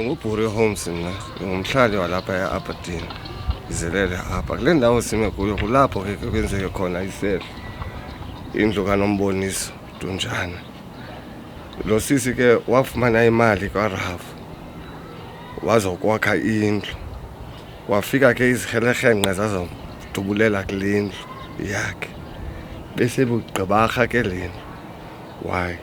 ngubhuri Holmes mina ngumhlali walapha eAberdeen izelele apha kule ndawo sime kuyo kulapho ke kwenzeke khona iselo indlu kaNomboniso Dunjana. Lo sisi ke wafumana imali kwaRafu wazokwakha indlu wafika ke izihelehenqe zazodubulela kule ndlu yakhe bese bugqibarha ke lena why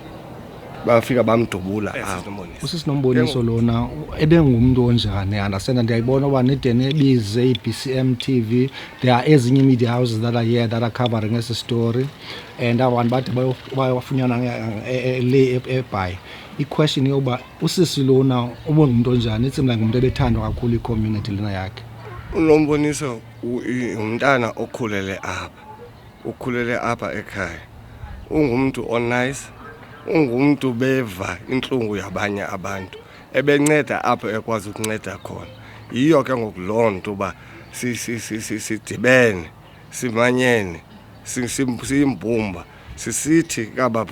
bafika bamdubula apha. Usisinomboniso lona ebengumuntu onjani? Understand ndiyayibona uba nedene ebize iBCM TV, there are ezinye media houses that are here that are covering this story and abantu bathi bayafunyana le eBhayi. I-question yoba usisi lona ubengumuntu onjani? It seems like umuntu ebethandwa kakhulu i-community lena yakhe. uNomboniso umntana ukhulele apha ekhaya, ungumuntu onice, ungumuntu beva inhlungu yabanye abantu ebenceda apho ekwazi ukunceda khona. Yiyo ke ngokulonto ba sidibene simanyene siyimbumba sisithi kaba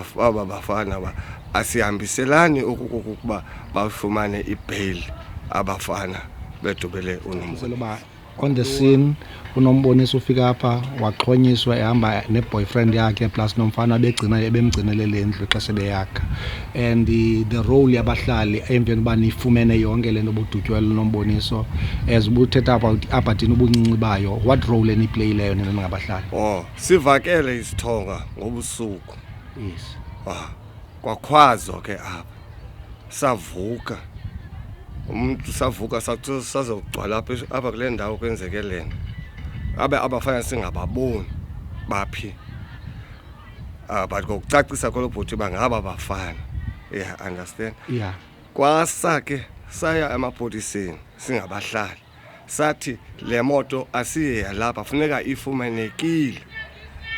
bafana ba asihambiselani ukuba bafumane ibail abafana bedubele uNomboniso. On the scene uNomboniso ufika apha waxhonyiswa ehamba neboyfriend yakhe plus nomfana bemgcinele lendlu xesha beyakha, and the role yabahlali emveni uba nifumene yonke lento bodutywa uNomboniso as ubuthetha about Aberdeen ubuncinci bayo, what role enipleyileyo nina ngabahlali? Sivakele isithonga ngobusuku. Yes. Kwakhwazo ke apha savuka umuntu savuka sathi sazogcwala apha kule ndawo kwenzeke lena abafana singababoni baphi but ngokucacisa kwelo bhuti bangaba bafana. Understand? Yeah. Kwasa ke saya emapoliseni singabahlali sathi le moto asiye lapha funeka ifumanekile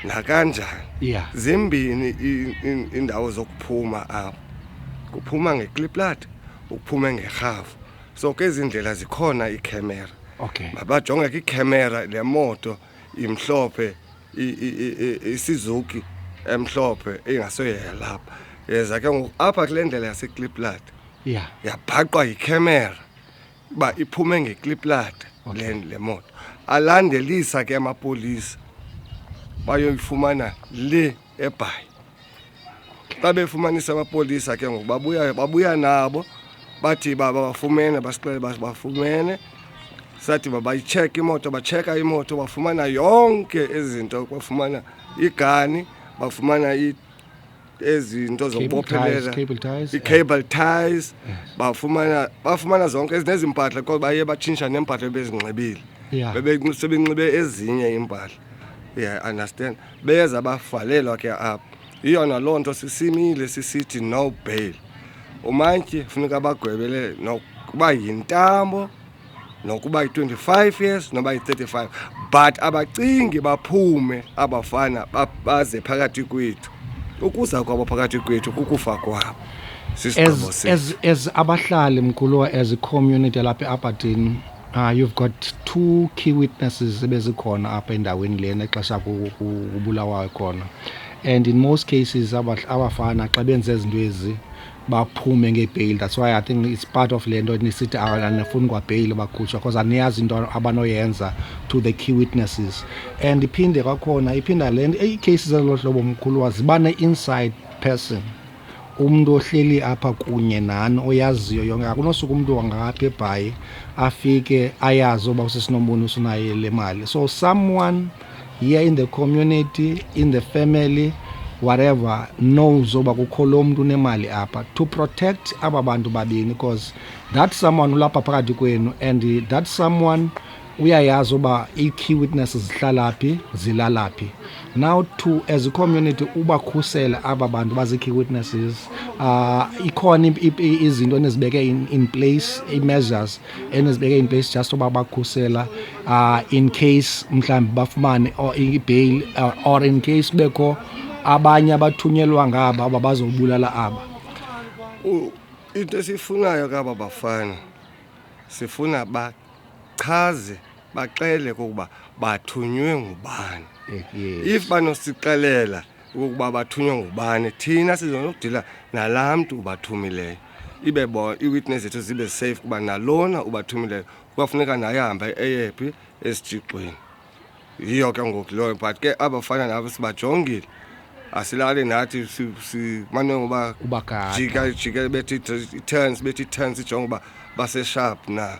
nakanjani. Yeah. Zimbini indawo zokuphuma apha, kuphuma ngeKliplat ukuphuma ngeRhafu. So ke izindlela zikhona iCamera. Okay. Mabajonge ke iCamera le moto imhlophe iSuzuki emhlophe engasoyela lapha. Yeza ke ngoku apha kule ndlela yaseKliplat. Yeah. Yabhaqwa iCamera ba iphume ngeKliplat le moto. Alandelisa ke amapolisa bayoyifumana le eBhayi. Xa befumanisa amapolisa ke ngoku babuya nabo bathi bafumene basicela bafumene sathi bayicheck imoto bacheka imoto bafumana yonke izinto bafumana igani bafumana ezinto zokubophelela i-cable ties bafumana zonke ezinezimpahla kodwa baye batshintsha nempahla bezinxibile bebenxibe ezinye impahla. Understand? Beza bavalelwa ke apha. Iyona loo nto sisimile sisithi no bail. Umantyi funeka bagwebele nokuba yintambo nokuba yi-25 years noba yi-35 but abacingi baphume abafana baze phakathi kwethu. Ukuza kwabo phakathi kwethu kukufa kwabo. As abahlali mkhulu, as a community lapha eAberdeen, you've got two key witnesses ebezikhona apha endaweni lena exesha kubulawayo khona, and in most cases abafana xa benze izinto ezi baphume ngebail. That's why I think it's part of le nto nisithi anifuni kwabail bakhutshwa because aniyazi into abanoyenza to the key witnesses. And iphinde kwakhona iphinda le nto ii-cases ezilo hlobo mkhulu ziba ne-inside person, umuntu ohleli apha kunye nani oyaziyo yonke. Akunosuku umuntu wangapha eBhayi afike ayazi uba usisinomboniso unayo le mali. So someone here in the community, in the family, whatever, knows uba kukho lo muntu unemali apha to protect aba bantu babini, because that someone ulapha phakathi kwenu and that someone uyayazi uba i-key witnesses zihlalaphi zilalaphi. Now to as a community ubakhusela aba bantu bazi-key witnesses, ikhona izinto enizibeke in place, i-measures enizibeke in place just uba bakhusela in case mhlawumbi bafumane or i-bail or in case bekho abanye abathunyelwa ngaba bazobulala aba. Into esifunayo kaba bafana sifuna bachaze baxele ukuba bathunywe ngubani. If banosixelela ukuba bathunywe ngubani thina sizonokudila nalaa mntu ubathumileyo. ibe i-witness zethu zibe safe kuba nalona ubathumileyo kwafuneka naye ahambe eyephi esijixweni. Yiyo ke ngoku loyo, but ke abafana nabo sibajongile asilali nathi simane ngoba jika bethi turns ijonga uba base-sharp na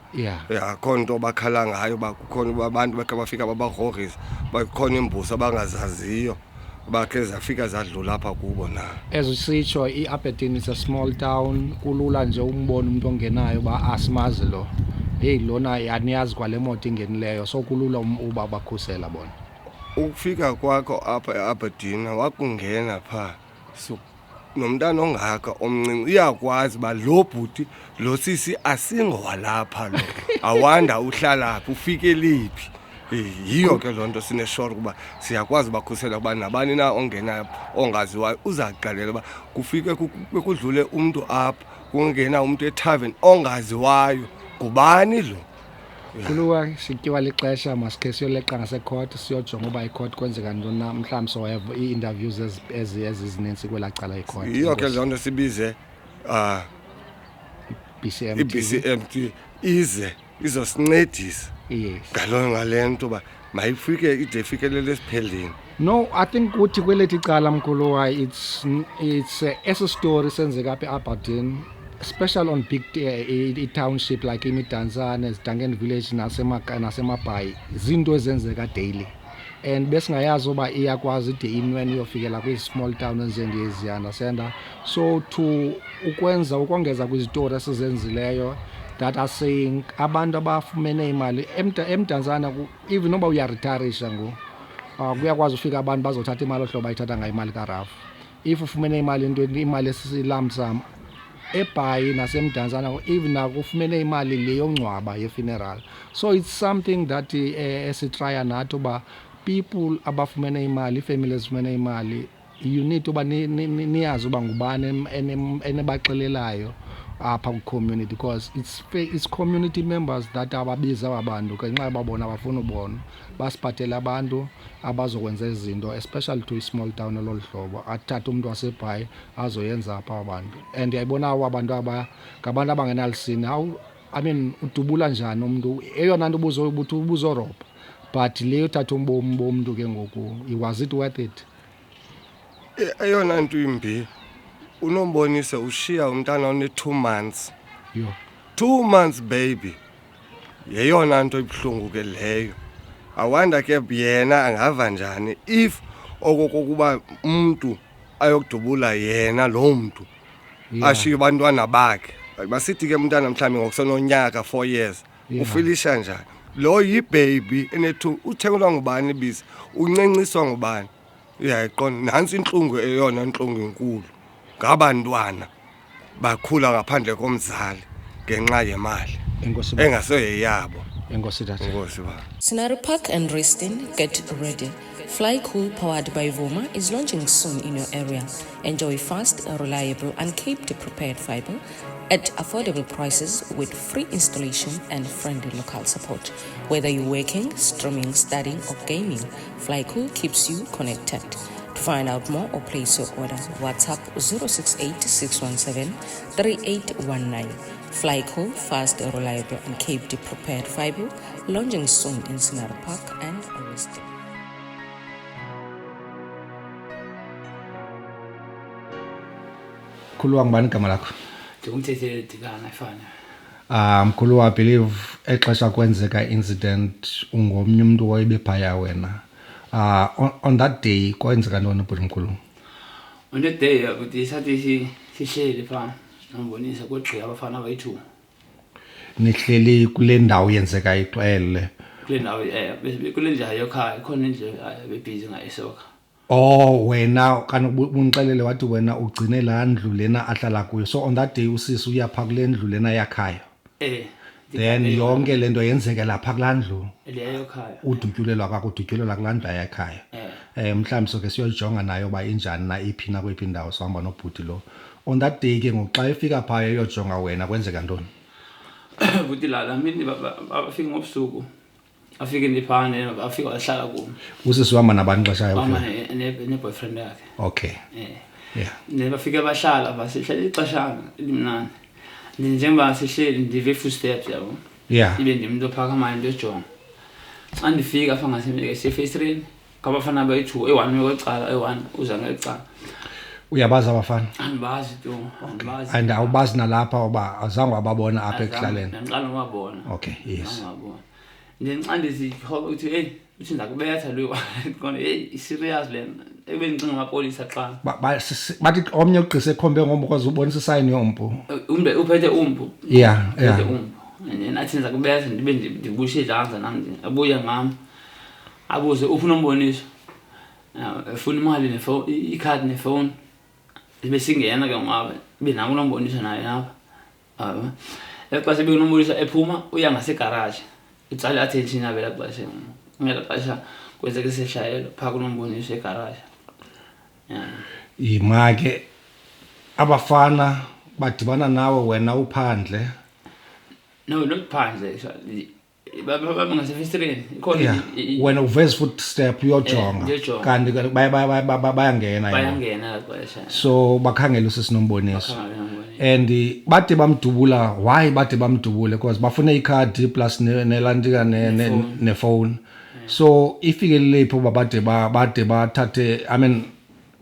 akho nto bakhala ngayo uba kukhona abantu bakhe bafika babagrogrisa bakhona imbuso abangazaziyo bakhe zafika zadlula apha kubo na. As usitsho i-Aberdeen is a small town, kulula nje umbona umuntu ongenayo uba asimazi lo, hey lona yaniyazi kwale moto ingenileyo, so kulula uba bakhusela bona. Ukufika kwakho apha e-Aberdeen wakungena pha nomntana ongaka omncinci uyakwazi ba lo bhuti lo sisi asingowalapha lo awanda uhlala phi ufike liphi. Yiyo ke lonto sineshore kuba siyakwazi bakhusela kuba nabani na ongenayo ongaziwayo uzaqalela uba kufike kudlule umuntu apha kungena umuntu etavern ongaziwayo kubani lo. Khuluwa sityiwa lixesha masikhe siyoleqa ngasecourt siyojonga uba icourt kwenzeka ntoni na, mhlawumbi sohave ii-interviews ezininzi kwelaa cala icourt. Yiyo ke loo nto sibize i-BCMT ize izosincedisa ngale nto uba mayifike ide ifikelele esipheleni. No, I think uthi kweleti cala Mkhuluwa it's esi story senzeka apha e-Aberdeen, especially on big township like imidantsane, Zidangen village nasemabhayi, zinto ezenzeka daily and besingayazi uba iyakwazi ide inweni iyofikela kwi-small town ezinjengeziya, understand. So to ukongeza kwizitori esizenzileyo that are saying abantu abafumene imali emdantsane even noba uyaritarisha kuyakwazi ufika abantu bazothatha imali ohlobo bayithatha ngayo imali karafu. If ufumene imali imali esilamsam ebhayi nasemdantsana even nakufumene imali le yongcwaba ye-funeral. So it's something that esitrya nathi uba people abafumene imali, ifamily ezifumene imali, you need uba niyazi uba ngubani enebaxelelayo apha ku-community because it's community members that ababiza abantu ngenxa babona abafuna ubona basiphathele abantu abazokwenza izinto especially to i-small town elolu hlobo, athathe umuntu wasebhayi azoyenza apha abantu. And yayibona abantu ngabantu abangenalisini how I mean udubula njani umuntu, eyona nto ubuzorobha but leyo thatha ubomi bomntu ke ngoku, was it worth it? Eyona nto imbi unombonise ushiya umntana one-2 months. 2 months baby. Yeyona nto ibuhlungu ke leyo. Awanda ke yena angava njani if okokuba umuntu ayokudubula yena lo muntu ashiya abantwana bakhe. Basithi ke umntana mhlawumbe ngokusononyaka 4 years ufilisha njani lo yibaby ene-2 uthengelwa ngubani ibisi uncenciswa ngubani. Uyayiqonda nansi inhlungu eyona inhlungu enkulu ngabantwana bakhula ngaphandle komzali ngenxa yemali engasoyeyabo. Enkosi tata. Enkosi ba. Scenario Park and Resting, get ready. Fly Cool powered by Vuma is launching soon in your area. Enjoy fast, reliable and kept prepared fiber at affordable prices with free installation and friendly local support. Whether you're working, streaming, studying or gaming, Fly Cool keeps you connected. To find out more or place your order, WhatsApp 068 617 3819. Fly Cool, fast, reliable and kept prepared fiber, launching soon in Scenario Park and Resting. Khuluwa ngubani igama lakho? Ngumthethe Dikana efana. Mkhuluwa, I believe exesha kwenzeka incident ungomnye umuntu owayebephaya wena. On that day kwenzeka ntoni bhuti mkhulu? On that day ukuthi sathi sihleli pha nombonisa kugqika abafana abayi2. Nihleli kule ndawo yenzeka ixele. Kule ndawo kule nje ekhaya khona nje bebhizi ngayisoka. Oh, wena kanti unixelele wathi wena ugcine la ndlu lena ahlala kuyo. So on that day usisi uyapha kule ndlu lena yakhaya. Then yonke lento yenzeke lapha kulaa ndlu. Leyo ekhaya. Udutyulelwa kwakudutyulelwa kulaa ndlu yakhaya. Mhlawumbe soke siyojonga nayo ba injani na iphi na kwephi indawo sohamba nobhuti lo. On that day ke ngoxa efika phaya eyojonga wena kwenzeka ntoni? Buti la mini bafika ngobusuku. Afike ndiphane afika wahlala kum. Usisi uhamba nabantu xesha yayo. Mama ne boyfriend yakhe. Okay. Yeah. Nebafike bahlala basihlala ixeshana elimnandi. njengoba sihleli ndive footsteps yabo Yeah. ibe ndimuntu ophakamayo ndojonga xa ndifika apha ngasefactorini ngabafana bayi-2 eyi-1 kwecala eyi-1 uza ngecala Uyabazi abafana? andibazi tu andibazi And awubazi nalapha uba azange wababona apha ekuhlaleni. ndiqala ngabona Okay, yes. ngabona then xa ndizihoba ukuthi hey uthi ndakubetha lo kona hey serious lena ebendicinga amapolisa xa Bathi omnye ugqise ekhombe ngombo kwaze ubonisa isayini yompu. umntu uphethe umpu Yeah, uphethe yeah. umpu nathi ndizakubetha ndibe ndibushe idlanza nam abuye ngam abuze uphi unomboniso efuna imali nefowuni ikhadi nefowuni ibe singena ke ngabe ibe nawo unomboniso naye lapha xa sebe unomboniso ephuma uya ngasegarage itsale attention yabela xesha ngela xesha kwenzeke seshayelo phaka unomboniso egarage Imake abafana badibana nawe wena uphandle. no not phandle actually baba ngasefactorini Yeah. When uveze footstep uyojonga ndiyojonga. kanti bayangena yena. bayangena xesha So bakhangela usisinomboniso. And bade bamdubula, why bade bamdubule? Because bafune ikhadi plus nelantika ne phone. So ifikele lapho bade bathathe, I mean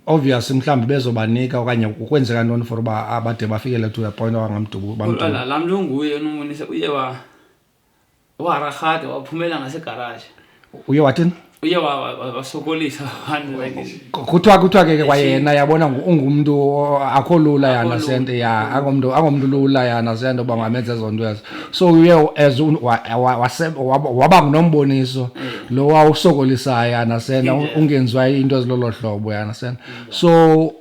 obviously mhlambi bezobanika okanye ukwenzeka ntoni for ba abade bafikele to a point wangamdubu bamdubula. lamlunguye unomboniso uye warahade waphumela ngasegarage Uye wathini? uye wasokolisa abantu like Kuthiwa ke kwayena yabona ungumuntu akho lula yana sente ya angomntu lula yana sente bangamenza zonto yazo. So uye as waba ngunomboniso lo wawusokolisa yana sente ungenziwa into ezilolo hlobo yana sente. So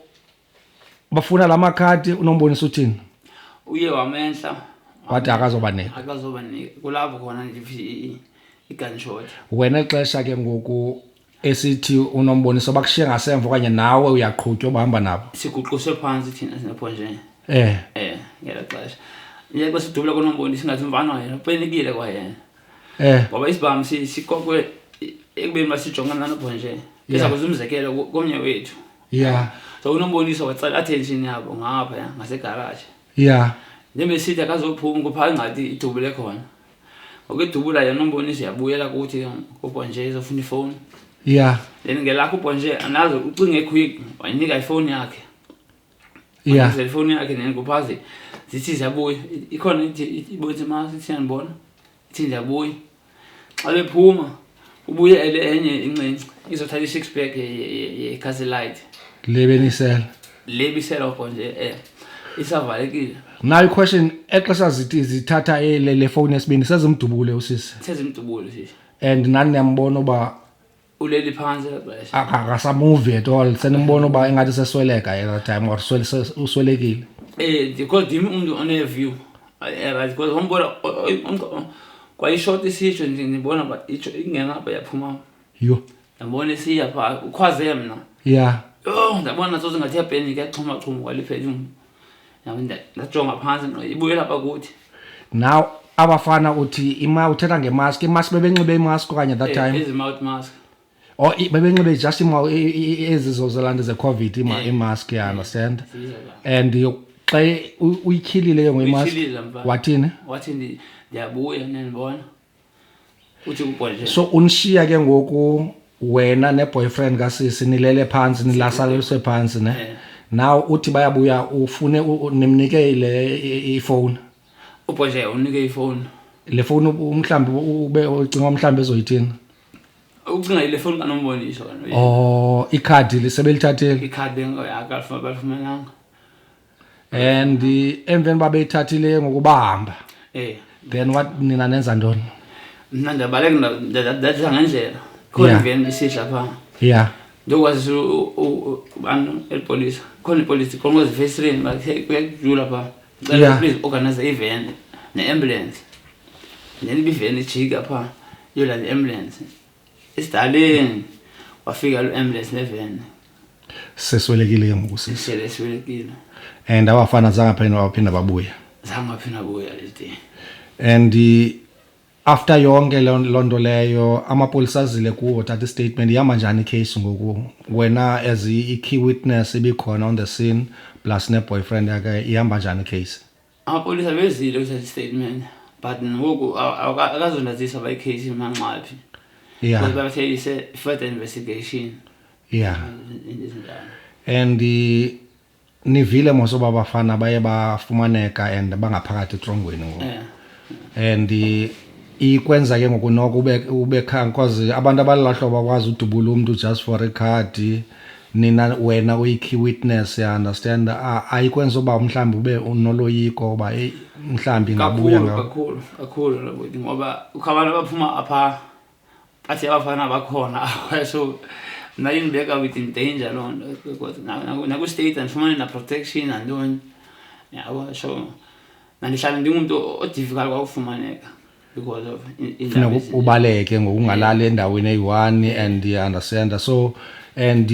bafuna lamakhadi unomboniso uthini? uye wamenhla Wathi akazobanika. akazobanika kulapho khona nje i-gunshot Wena xesha ke ngoku esithi unomboniso bakushiye ngasemva okanye nawe uyaqhutywa bahamba nabo. siguquswe phansi thina sinephonje ngela xesha yebo sidubula konomboniso singathi mvana yena upenikile kwayena ngoba isibhamu sikokwe ekubeni masijongana nophonje besa kuzumzekelo komnye wethu Yeah. so unomboniso wacala attention yabo ngapha ngasegarage Yeah. Nemesithi akazophuma kupha ngathi idubule khona. Okudubula yena unomboniso yabuyela kuthi uBonje izofuna ifoni. Yeah. Then ngelakho uBonje anazo ucinge quick wayinika ifoni yakhe. Yeah. Ifoni yakhe nene kuphazi zithi ziyabuya ikhona ibonze mase siyabona. Ithi ndiyabuya. Xa bephuma ubuye enye incinci izothatha i6 pack ye Castlelight. Lebenisela. Lebisela uBonje isavalekile. Now the question exercise zithatha le phone esibini sezimdubule usisi. Sezimdubule sisi. And nani yambona ba uleli phansi lapha. akasamove at all. Senimbona ba engathi sesweleka at that time or uswelekile. Because dim umuntu one view. Right because hombona kwa ishort isitsho nje ngibona ba ingena apha yaphuma. Yo. Yabona siya pha ukhwaze mina. Yeah. Ndabona soze ngathi yapanic yaxhuma kwaliphethe yabona ndajonga phansi no ibuye lapha kuthi. Now abafana uthi uthetha ngemask bebenxibe imask okanye that time Is mouth mask. or bebenxibe just ezizozolanda ze COVID imask you understand. And xa uyikhilile ke ngemask wathini ndiyabuya nendibona uthi uBonje. So unishiya ke ngoku wena neboyfriend kasisi nilele phansi nilasaliswe phansi ne. Now uthi bayabuya ufune nimnike ifone. uBonje unike ifone. Le phone umhlambi ube ucinga umhlambi ezoyithini? Ucinga ile phone kanomboniso. Oh, ikhadi lisebelithathile. Ikhadi yakafuna bafumananga. And emveni babeyithathile ngokubahamba. Then what nina nenza ntoni? Mina ndabaleka ndathi ngendlela. Khona iveni isihla pha. Yeah. Ndokwazi abantu elipolice. Khona ipolice khona ezifactorini bakuyajula pha. Cela please organize event ne-ambulance. Then ibiveni ijika pha yola ne-ambulance. Isidaleni wafika lo-ambulance neveni. Seswelekile ke ngokusisi. Seswelekile. And abafana zaphinda babuya. Zangaphinda buya lezi. And after yonke lonto leyo amapolisa azile kuwo thatha statement ihamba njani case ngoku wena as a key witness ibikhona on the scene plus ne boyfriend yakhe ihamba njani case? amapolisa bezile kuse statement but ngoku akazondazisa by case manxaphi yeah bathe ise further investigation yeah and nivile moso babafana baye bafumaneka and bangaphakathi etrongweni ngoku and ikwenza ke ngokunoko ube cause abantu abalahlo bakwazi udubula umuntu just for a card nina wena uyi-key witness ya understand ayikwenza uba mhlawumbe ube unoloyiko ba mhlawumbe ngabuya kakhulu ngoba ukhabantu baphuma apha bathi abafana bakhona so nayinibeka within danger lona because naku-state andifumane na-protection andoni yabo so nandihlala ndingumuntu odifficult kwakufumaneka because of funeka ubaleke ngokungalali endaweni eyi-1 and understand so and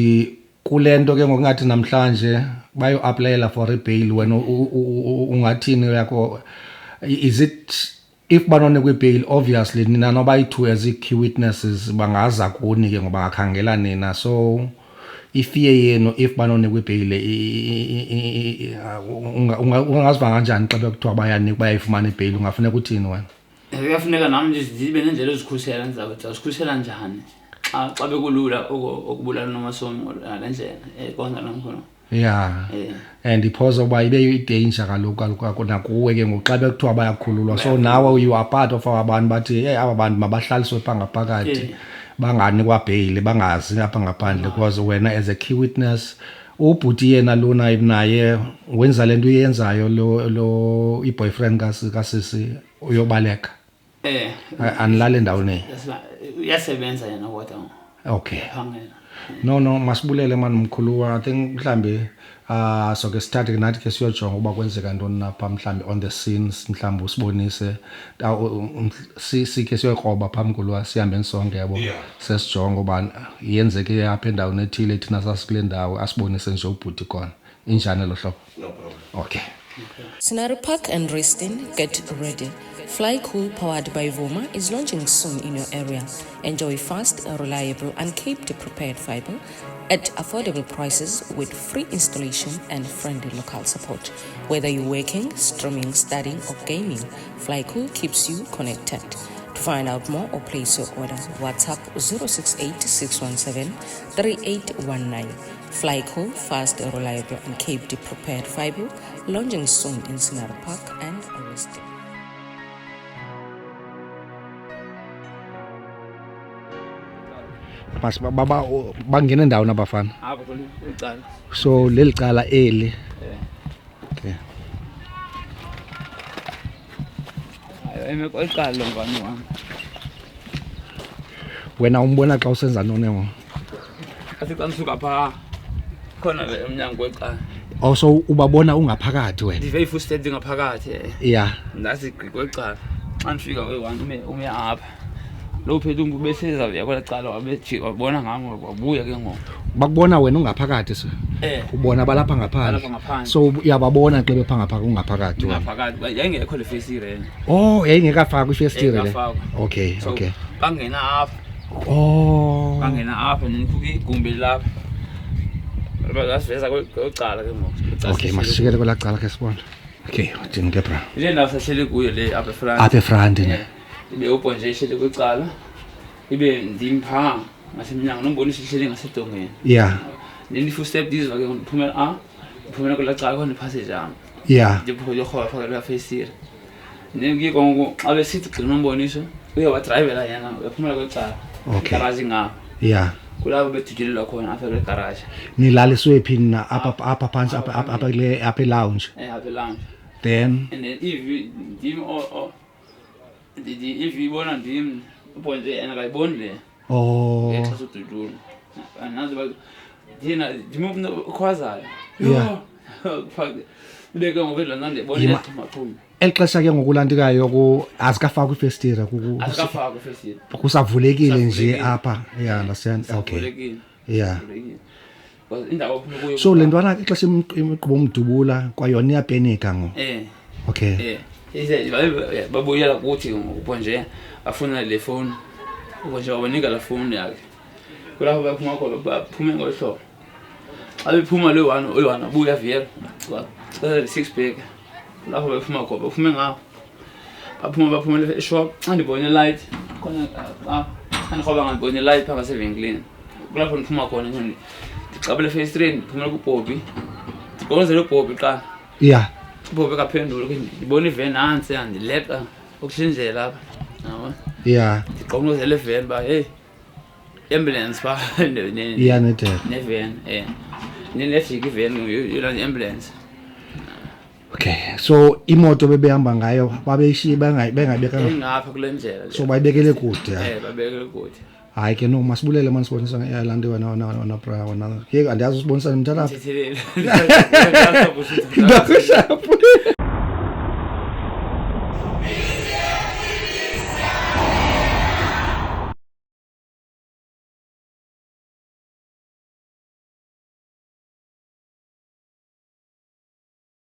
kule nto ke ngokungathi namhlanje bayo-aplayela for a bail wena ungathini yakho is it if banone kwi-bail obviously nina noba yi-2 as i-key witnesses bangaza kuni ke ngoba ngakhangela nina so ifear yenu if banone kwi-bail ungaziva kanjani xa bekuthiwa bayayifumana i-bail ungafuneka uthini wena kuyafuneka nam ndibe nendlela ezikhusela ndizawuzikhusela njani xa bekulula ukubulala nomasomo ngale ndlela konza namkhono yeah and iphosa uba ibe yi-danger kaloku nakuwe ke ngoku xa bekuthiwa bayakhululwa so nawe you are part of abantu bathi hey aba bantu mabahlaliswe pha ngaphakathi bangani kwabheyile bangazi apha ngaphandle because wena as a key witness ubhuti yena lona naye wenza lento uyenzayo lo i-boyfriend kasisi uyobaleka anilale endaweni uyasebenza yena kodwa okay no masibulele mani mkhuluwa I think mhlambe soke start nathi ke siyojonga uba kwenzeka ntoni napha mhlambe on the scenes mhlambe usibonise sikhe siyokroba phambi kulwa sihambe sonke yabo sesijonga uba yenzeke apha endaweni ethile thina sasikule ndawo asibonise nje ubhuti khona injani lo hlobo No problem. okay Scenery Park and Reston, get ready. Fly Cool, powered by Vuma, is launching soon in your area. Enjoy fast, reliable, and keep the prepared fiber at affordable prices with free installation and friendly local support. Whether you're working, streaming, studying, or gaming, Fly Cool keeps you connected. To find out more or place your order, WhatsApp 068 617 3819. Fly Cool, fast, reliable, and keep the prepared fiber, launching soon in Scenery Park and Reston. mas baba bangena endaweni abafana apho kulicala so leli cala eli okay emeqala lo ngani wami wena umbona xa usenza ntoni ngo asiqala suka pha khona emnyango weqala also ubabona ungaphakathi wena ndive footsteps ngaphakathi yeah ndasi kweqala xa ndifika we1 ume apha lo phethu umbu beseza yakho lecala wabethi wabona ngamo wabuya ke ngoku bakubona wena ungaphakathi so ubona balapha ngaphandle so uyababona xa bepha ngaphakathi ungaphakathi wena ngaphakathi yayingekho le festire oh yayingekafaka ifestire le okay okay bangena apha bangena apha nikuke igumbi lapha basiveza kwecala ke ngoku okay masishikele kwelacala ke sibona okay udini ke bra ile ndawo sahlele kuyo le apha front ne ibe open nje ihlele kwecala ibe ndimpha ngasemnyango nombonisa ihlele ngasedongeni yeah then if you step this ke ngiphumela kwelacala khona passage yami yeah ndipho yokhwa phakathi kwefestire ngiye konke xa besithi gcina nomboniso uye wa drivela yena uyaphumela kwecala garage ngapha yeah kulabo bethujelelwa khona apha kule garage nilaliswe phi na apha phansi apha kule apha lounge apha lounge then and then if ndim if ibona ndim uponje yena kayiboni le xa sududula anazi ba dina ndimuntu khwazayo yeah ubeke ngobela nande bona maphumi elixesha ke ngokulantikayo ku azikafaka ifestire azikafaka ifestire kusavulekile nje apha yeah understand okay yeah indawo phuma kuyo so lentwana ixesha imiqhubo umdubula kwayona iyapenika ngo okay ize babuyela kuthi uponje afuna le phone uponje wabanika la phone yakhe kulapho baphuma khona baphume ngohlobo abephuma le one abuya vele 6 pack lapho bephuma khona baphume ngawo baphumele eshop xa ndibone light khona andikhoba ngandibone light phaa ngasevenkileni kulapho ndiphuma khona ndixabele efacetory ndiphumela kuBobby ndiqonzele uBobby qala yeah uBobby kaphendula ke ndibona iveni nantsi yandileqa ukuhlinzela lapha yabo yeah ndiqonqozele eveni ba hey ambulance ba yeah netel neven nefika iveni yona ambulance. Okay, so imoto bebehamba ngayo babeyishiya bengabeka ngapha kule ndlela so bayibekele kude babekele kude hayi ke no masibulele manisibonisa ngeAirland wena ke andiyazi usibonisa nemthatha ngithethele ndakushaphu